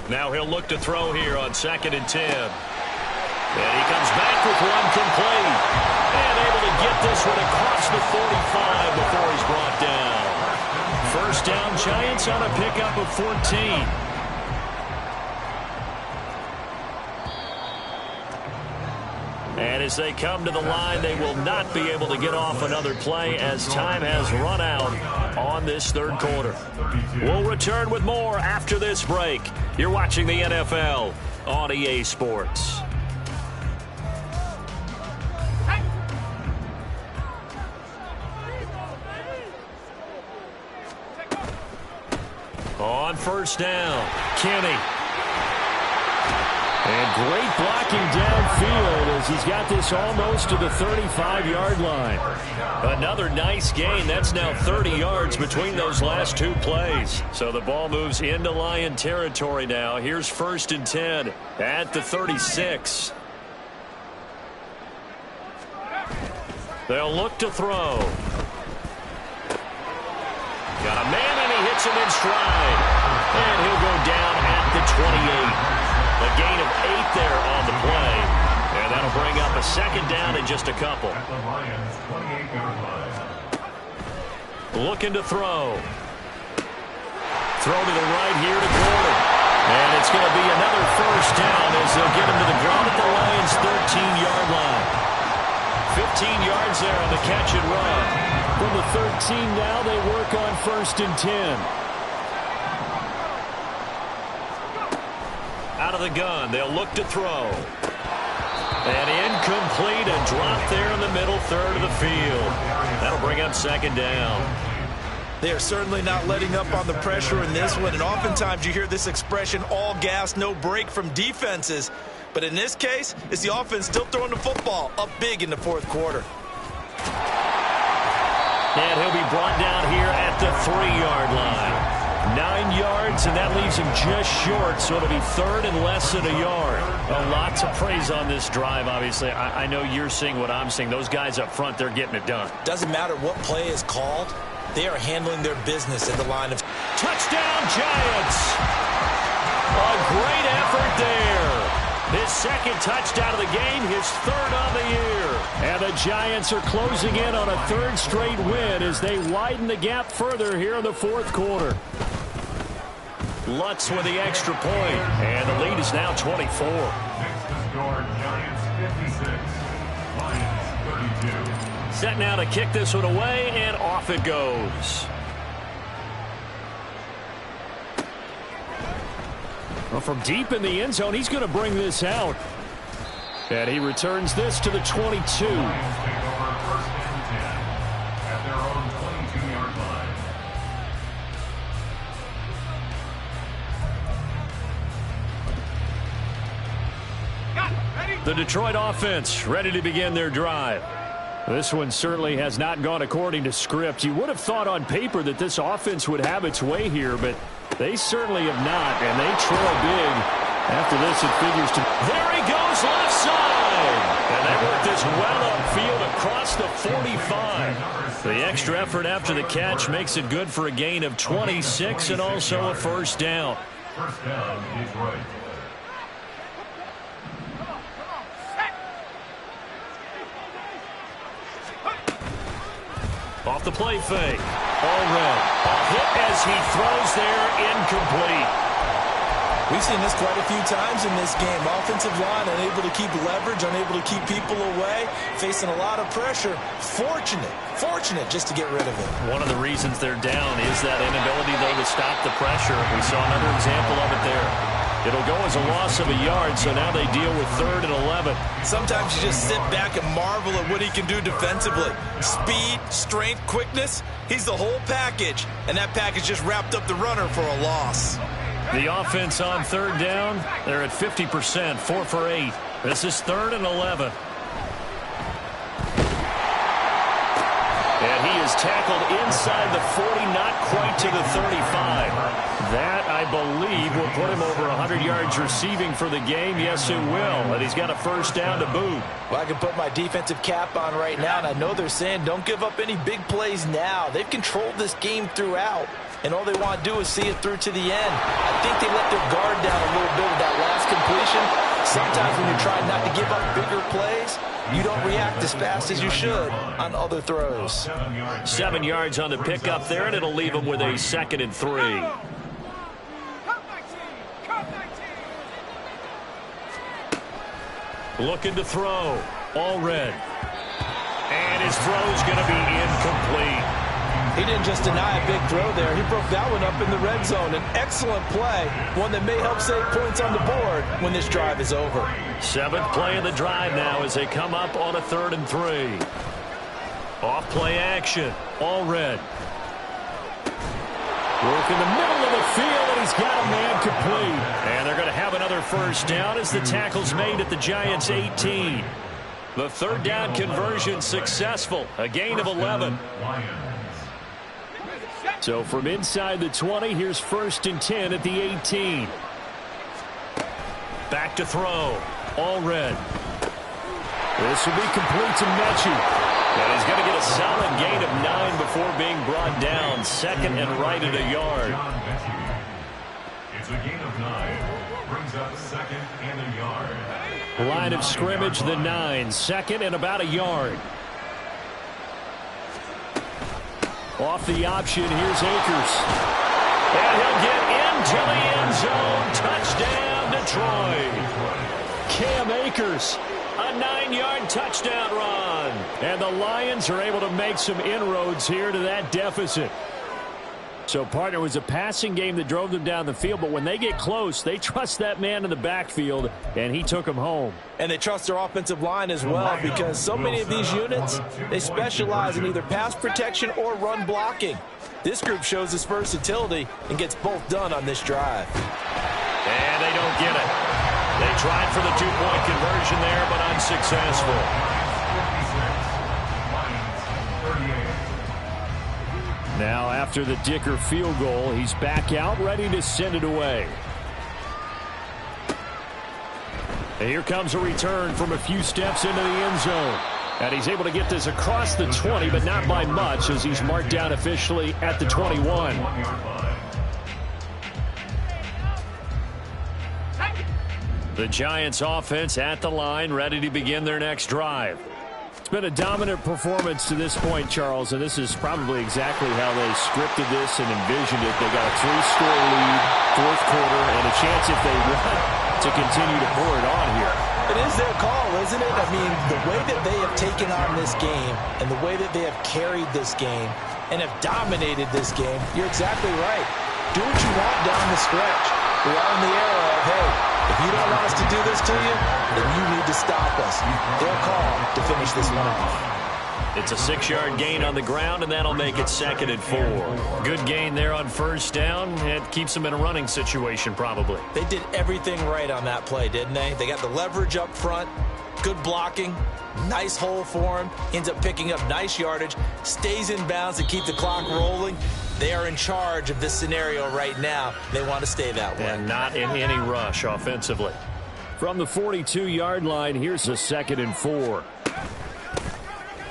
[SPEAKER 1] Now he'll look to throw here on 2nd and 10. And he comes back with one complete. And able to get this one across the 45 before he's brought down. First down, Giants on a pickup of 14. And as they come to the line, they will not be able to get off another play as time has run out on this third quarter. We'll return with more after this break. You're watching the NFL on EA Sports. On first down, Kenny. And great blocking downfield as he's got this almost to the 35-yard line. Another nice gain. That's now 30 yards between those last two plays. So the ball moves into Lion territory now. Here's 1st and 10 at the 36. They'll look to throw. Got a man, and he hits him in stride. And he'll go down at the 28. A gain of 8 there on the play. And that'll bring up a 2nd down in just a couple.
[SPEAKER 3] At the Lions' 28-yard line.
[SPEAKER 1] Looking to throw. Throw to the right here to Gordon. And it's going to be another first down as they'll get him to the ground at the Lions' 13-yard line. 15 yards there on the catch and run.
[SPEAKER 6] From the 13 now, they work on 1st and 10.
[SPEAKER 1] Out of the gun, they'll look to throw. And incomplete, a drop there in the middle third of the field. That'll bring up 2nd down.
[SPEAKER 5] They are certainly not letting up on the pressure in this one, and oftentimes you hear this expression, all gas, no break from defenses. But in this case, it's the offense still throwing the football up big in the fourth quarter.
[SPEAKER 1] And he'll be brought down here at the 3-yard line. 9 yards, and that leaves him just short, so it'll be 3rd and less than a yard. Lots of praise on this drive, obviously. I know you're seeing what I'm seeing. Those guys up front, they're getting it done.
[SPEAKER 2] Doesn't matter what play is called. They are handling their business at the line of...
[SPEAKER 1] Touchdown, Giants! A great effort there. His 2nd touchdown of the game, his 3rd on the year.
[SPEAKER 6] And the Giants are closing in on a 3rd straight win as they widen the gap further here in the fourth quarter.
[SPEAKER 1] Lutz with the extra point, and the lead is now 24.
[SPEAKER 3] Next to score, Giants 56, Lions 32.
[SPEAKER 1] Set now to kick this one away, and off it goes.
[SPEAKER 6] Well, from deep in the end zone, he's going to bring this out. And he returns this to the 22.
[SPEAKER 3] Lions take over 1st and 10 at their own 22-yard line.
[SPEAKER 1] The Detroit offense ready to begin their drive.
[SPEAKER 6] This one certainly has not gone according to script. You would have thought on paper that this offense would have its way here, but they certainly have not, and they trail big. After this, it figures to...
[SPEAKER 1] There he goes, left side! And they work this well upfield across the 45. The extra effort after the catch makes it good for a gain of 26 and also a first down.
[SPEAKER 3] First down, Detroit.
[SPEAKER 1] Off the play fake. Allred. A hit as he throws there, incomplete.
[SPEAKER 5] We've seen this quite a few times in this game. Offensive line unable to keep leverage, unable to keep people away, facing a lot of pressure. Fortunate just to get rid of it.
[SPEAKER 1] One of the reasons they're down is that inability, though, to stop the pressure. We saw another example of it there. It'll go as a loss of a yard, so now they deal with 3rd and 11.
[SPEAKER 5] Sometimes you just sit back and marvel at what he can do defensively. Speed, strength, quickness, he's the whole package. And that package just wrapped up the runner for a loss.
[SPEAKER 1] The offense on 3rd down, they're at 50%, 4 for 8. This is 3rd and 11. And he is tackled inside the 40, not quite to the 35. That, I believe, will put him over 100 yards receiving for the game. Yes, it will. And he's got a 1st down to boot.
[SPEAKER 5] Well, I can put my defensive cap on right now, and I know they're saying don't give up any big plays now. They've controlled this game throughout, and all they want to do is see it through to the end. I think they let their guard down a little bit with that last completion. Sometimes when you're trying not to give up bigger plays, you don't react as fast as you should on other throws.
[SPEAKER 1] 7 yards on the pickup there, and it'll leave him with a 2nd and 3. Looking to throw. Allred. And his throw's going to be incomplete.
[SPEAKER 5] He didn't just deny a big throw there. He broke that one up in the red zone. An excellent play, one that may help save points on the board when this drive is over.
[SPEAKER 1] 7th play of the drive now as they come up on a 3rd and 3. Off play action. Allred. Work in the middle of the field, and he's got a man complete. And they're going to have another 1st down as the tackle's made at the Giants' 18. The 3rd down conversion successful. A gain of 11. So from inside the 20, here's 1st and 10 at the 18. Back to throw. Allred. This will be complete to Mechie. And he's going to get a solid gain of 9 before being brought down. 2nd and right at a yard.
[SPEAKER 3] It's a gain of 9. Brings up 2nd and a yard.
[SPEAKER 1] Line of scrimmage, the 9. 2nd and about a yard. Off the option, here's Akers. And he'll get into the end zone. Touchdown, Detroit. Cam Akers. A 9-yard touchdown run. And the Lions are able to make some inroads here to that deficit. So, partner, it was a passing game that drove them down the field, but when they get close, they trust that man in the backfield, and he took them home.
[SPEAKER 5] And they trust their offensive line as well, because so many of these units, they specialize in either pass protection or run blocking. This group shows its versatility and gets both done on this drive.
[SPEAKER 1] And they don't get it. They tried for the 2-point conversion there, but unsuccessful. Now, after the Dicker field goal, he's back out, ready to send it away. And here comes a return from a few steps into the end zone. And he's able to get this across the 20, but not by much, as he's marked down officially at the 21. The Giants offense at the line, ready to begin their next drive. It's been a dominant performance to this point, Charles, and this is probably exactly how they scripted this and envisioned it. They got a 3-score lead, 4th quarter, and a chance if they want to continue to pour it on here.
[SPEAKER 5] It is their call, isn't it? I mean, the way that they have taken on this game and the way that they have carried this game and have dominated this game, you're exactly right. Do what you want down the stretch. We are in the era of, hey, if you don't want us to do this to you, then you need to stop us. Their call to finish this one off.
[SPEAKER 1] It's a 6-yard gain on the ground, and that'll make it 2nd and 4. Good gain there on 1st down. It keeps them in a running situation, probably.
[SPEAKER 5] They did everything right on that play, didn't they? They got the leverage up front, good blocking, nice hole for him, ends up picking up nice yardage, stays in bounds to keep the clock rolling. They are in charge of this scenario right now. They want to stay that way.
[SPEAKER 1] And not in any rush offensively. From the 42-yard line, here's a 2nd and 4.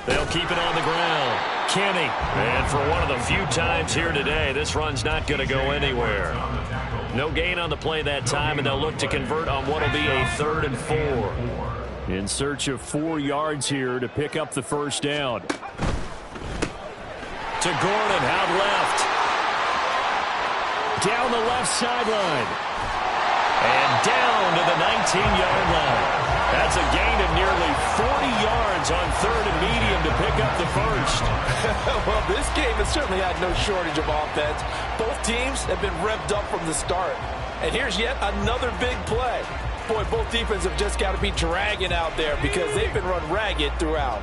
[SPEAKER 1] They'll keep it on the ground. Kenny. And for one of the few times here today, this run's not going to go anywhere. No gain on the play that time, and they'll look to convert on what will be a 3rd and 4. In search of 4 yards here to pick up the 1st down. To Gordon, out left. Down the left sideline. And down to the 19-yard line. That's a gain of nearly 40 yards Lions on 3rd and medium to pick up the first.
[SPEAKER 5] Well, this game has certainly had no shortage of offense. Both teams have been revved up from the start. And here's yet another big play. Boy, both defenses have just got to be dragging out there because they've been run ragged throughout.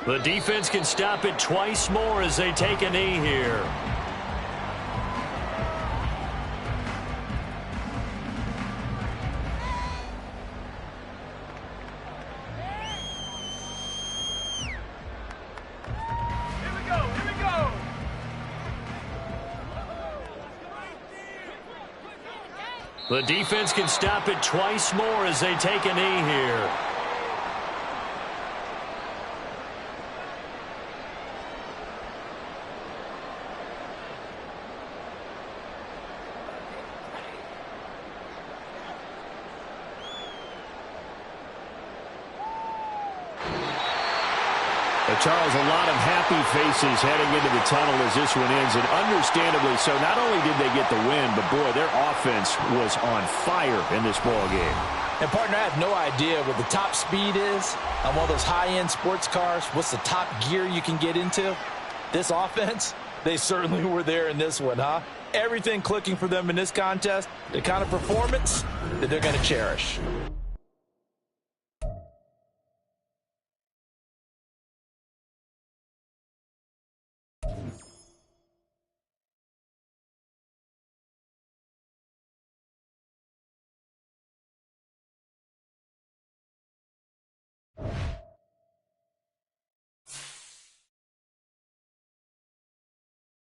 [SPEAKER 1] The defense can stop it twice more as they take a knee here. The defense can stop it twice more as they take a knee here.
[SPEAKER 6] Charles, a lot of happy faces heading into the tunnel as this one ends, and understandably so. Not only did they get the win, but, boy, their offense was on fire in this ball game.
[SPEAKER 5] And, partner, I have no idea what the top speed is on one of those high-end sports cars. What's the top gear you can get into? This offense, they certainly were there in this one, huh? Everything clicking for them in this contest, the kind of performance that they're going to cherish.